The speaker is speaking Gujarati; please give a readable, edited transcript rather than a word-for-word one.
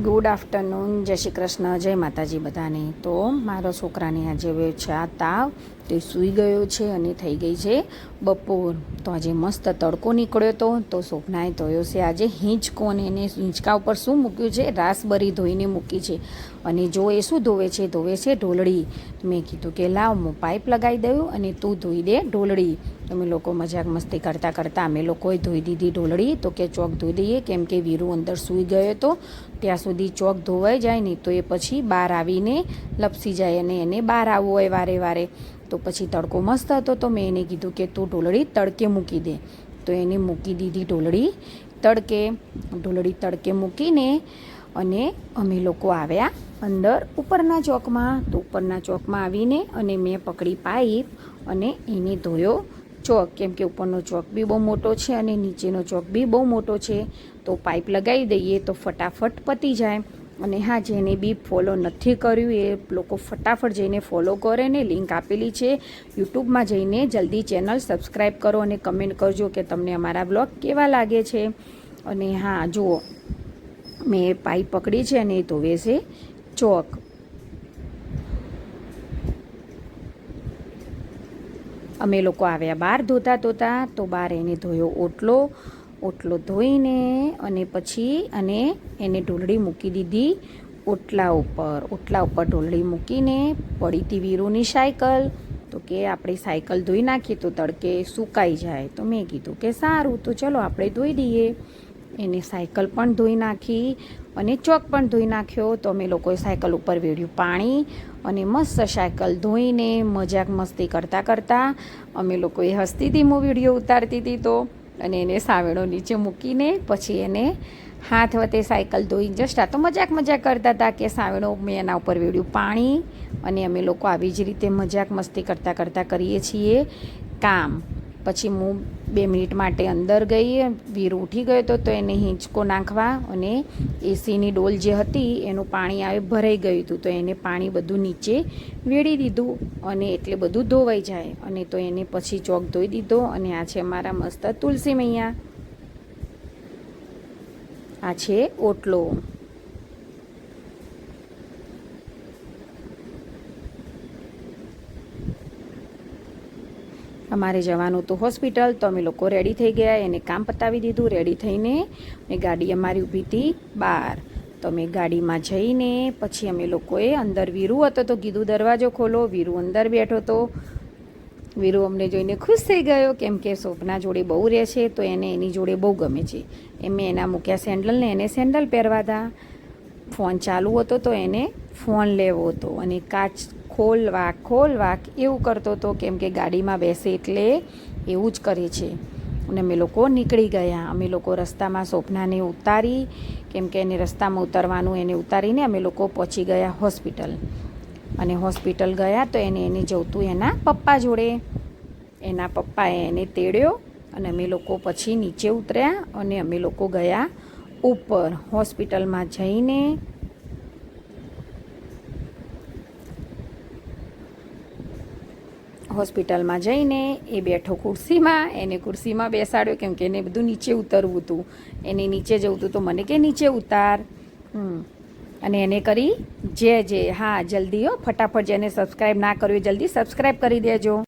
ગુડ આફ્ટરનૂન, જય શ્રી કૃષ્ણ, જય માતાજી બધાને. તો મારો છોકરાને આજે છે આ તાવ, તે સૂઈ ગયો છે અને થઈ ગઈ છે બપોર. તો આજે મસ્ત તડકો નીકળ્યો તો સ્વપ્નાએ ધોયો છે આજે હિંચકો, અને એને હિંચકા ઉપર શું મૂક્યું છે? રાસબરી ધોઈને મૂકી છે. અને જો એ શું ધોવે છે ઢોલડી. મેં કીધું કે લાવ હું પાઇપ લગાવી દઉં અને તું ધોઈ દે ઢોલડી. અમે લોકો મજાક મસ્તી કરતાં અમે લોકોએ ધોઈ દીધી ઢોલડી. તો કે ચોક ધોઈ દઈએ, કેમ કે વીરુ અંદર સૂઈ ગયો હતો ત્યાં સુધી ચોક ધોવાઈ જાય ને તો એ પછી બહાર આવીને લપસી જાય અને એને બહાર આવવું હોય વારે વારે. તો પછી તડકો મસ્ત હતો તો મેં એને કીધું કે તું ઢોલડી તડકે મૂકી દે. તો એને મૂકી દીધી ઢોલડી તડકે મૂકીને અને અમે લોકો આવ્યા અંદર ઉપરના ચોકમાં. તો ઉપરના ચોકમાં આવીને અને મેં પકડી પાઇપ અને એને ધોયો ચોક, કેમ કે ઉપરનો ચોક બી બહુ મોટો છે અને નીચેનો ચોક બી બહુ મોટો છે. તો પાઇપ લગાવી દઈએ તો ફટાફટ પતી જાય. અને હા, જેને બી ફોલો નથી કર્યું એ લોકો ફટાફટ જઈને ફોલો કરે ને લિંક આપેલી છે યુટ્યુબમાં જઈને જલ્દી ચેનલ સબસ્ક્રાઈબ કરો અને કમેન્ટ કરજો કે તમને અમારા બ્લોગ કેવા લાગે છે. અને હા જુઓ, મેં પાઇપ પકડી છે અને ધોવે છે ચોક. અમે લોકો આવ્યા બહાર ધોતા તો બહાર એને ધોયો ઓટલો ધોઈને અને પછી એને ઢોલડી મૂકી દીધી ઓટલા ઉપર ઢોલડી મૂકીને પડી હતી વીરુની સાયકલ. તો કે આપણે સાયકલ ધોઈ નાખીએ તો તડકે સુકાઈ જાય. તો મેં કીધું કે સારું, તો ચલો આપણે ધોઈ દઈએ. એને સાયકલ પણ ધોઈ નાખી અને ચોક પણ ધોઈ નાખ્યો. તો અમે લોકોએ સાયકલ ઉપર વેડ્યું પાણી અને મસ્ત સાયકલ ધોઈને મજાક મસ્તી કરતાં અમે લોકોએ હસતી હતી. હું વિડીયો ઉતારતી હતી તો, અને એને સાવેણો નીચે મૂકીને પછી એને હાથ વતે સાયકલ ધોઈ જસ્ટ આ તો મજાક કરતા હતા કે સાવેણો મેં એના ઉપર વેડ્યું પાણી. અને અમે લોકો આવી જ રીતે મજાક મસ્તી કરતાં કરીએ છીએ કામ. પછી હું 2 મિનિટ માટે અંદર ગઈ. વીરુ ઉઠી ગયો હતો તો એને હિંચકો નાખવા અને એસીની ડોલ જે હતી એનું પાણી ભરાઈ ગયું હતું. તો એને પાણી બધું નીચે વેડી દીધું અને એટલે બધું ધોવાઈ જાય. અને તો એને પછી ચોક ધોઈ દીધો. અને આ છે મારા મસ્ત તુલસી મૈયા, આ છે ઓટલો. અમારે જવાનું હતું હોસ્પિટલ. તો અમે લોકો રેડી થઈ ગયા, એને કામ પતાવી દીધું. રેડી થઈને ગાડી અમારી ઊભી હતી બહાર. તો અમે ગાડીમાં જઈને પછી અમે લોકોએ અંદર વીરુ હતો તો કીધું દરવાજો ખોલો. વીરુ અંદર બેઠો હતો. વીરુ અમને જોઈને ખુશ થઈ ગયો, કેમ કે સ્વપ્ના જોડે બહુ રહે છે તો એને એની જોડે બહુ ગમે છે. મેં એના મૂક્યા સેન્ડલ ને એને સેન્ડલ પહેરવા હતા. ફોન ચાલુ હતો તો એને ફોન લેવો હતો અને કાચ ખોલ વાક એવું કરતો હતો, કેમ કે ગાડીમાં બેસે એટલે એવું જ કરે છે. અને અમે લોકો નીકળી ગયા. અમે લોકો રસ્તામાં સ્વપ્નાને ઉતારી, કેમ કે એને રસ્તામાં ઉતારવાનું, એને ઉતારીને અમે લોકો પહોંચી ગયા હોસ્પિટલ. અને હોસ્પિટલ ગયા તો એને જવું એના પપ્પા જોડે. એના પપ્પાએ એને તેડ્યો અને અમે લોકો પછી નીચે ઉતર્યા અને અમે લોકો ગયા ઉપર. હોસ્પિટલમાં જઈને એ બેઠો ખુરશીમાં. એને ખુરશીમાં બેસાડ્યો, કેમ કે એને બધું નીચે ઉતરવું હતું. એને નીચે જવું હતું તો મને કે નીચે ઉતાર. અને એને કરી જે હા જલ્દી ફટાફટ. જેને સબસ્ક્રાઈબ ના કર્યું જલ્દી સબસ્ક્રાઈબ કરી દેજો.